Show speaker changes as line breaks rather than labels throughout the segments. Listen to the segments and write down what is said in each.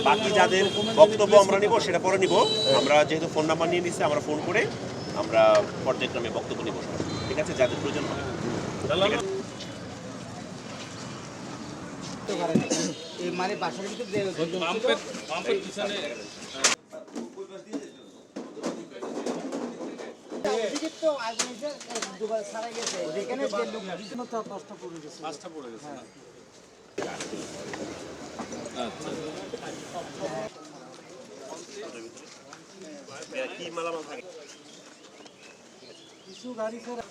বাকি যাদের বক্তব্য আমরা নিব সেটা পরে নিব। আমরা যেহেতু ফোন নাম্বার নিয়ে নিচ্ছি, আমরা ফোন করে আমরা পর্যায়ক্রমে বক্তব্য নিব, ঠিক আছে, যাদের প্রয়োজন হবে।
মানে বাসার ভিতরে তো আগে দুবার সারা গেছে যেখানে পাঁচটা পড়ে গেছে
কি মালামাল থাকে
কিছু গাড়ি ছাড়া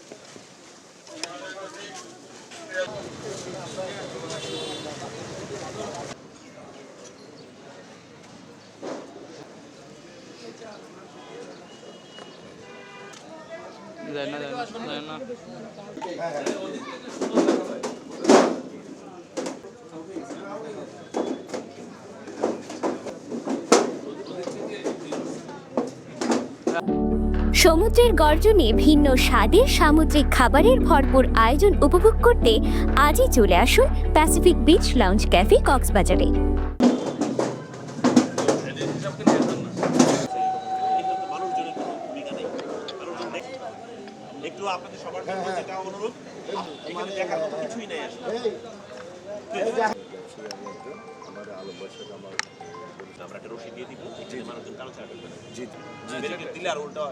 যায় না
সমুদ্রের গর্জনে ভিন্ন স্বাদের সামুদ্রিক খাবারের ভরপুর আয়োজন উপভোগ করতে আজই চলে আসুন প্যাসিফিক বিচ লাউঞ্জ ক্যাফে কক্সবাজারে।
একটু আপনাদের সবার জন্য যেটা অনুরোধ, এখানে দেখার মতো কিছুই নাই আসলে। আমরা একটা রশি দিয়ে দিব, এখানে মানুষজন কালো ছাড়া করবে না। জি জি, দিলে আর উল্টা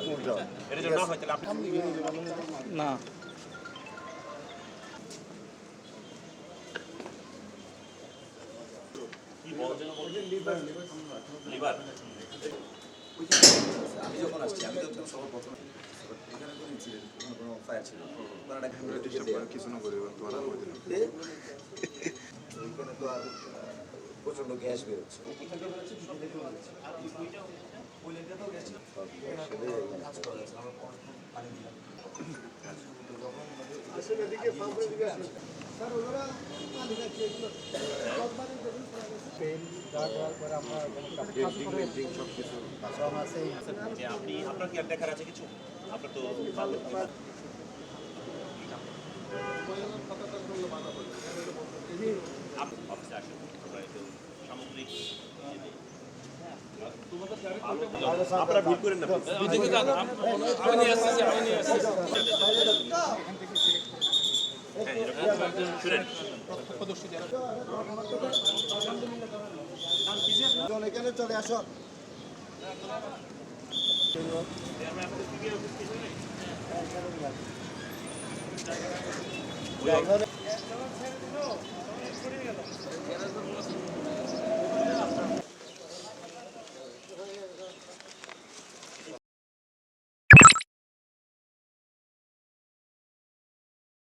এটা যদি না হয় তাহলে আপনি
না
কি বলছেন? লিভার
আমি যখন আসছি আমি তো সবার প্রথমে এখানে কোনো ইনসিডেন্ট কোনো ফায়ার ছিল
কিছু না করে
ওইখানে তো আর প্রচণ্ড গ্যাস বেরোচ্ছে
যে আপনি আপনার কি আর দেখার আছে কিছু? আপনার তো অফিসে আসেন, আমরা একটু সামগ্রিক আপনারা ভিড় করেন না। হ্যাঁ, এরকম শুনেন,
এখানে চলে আসো
ওই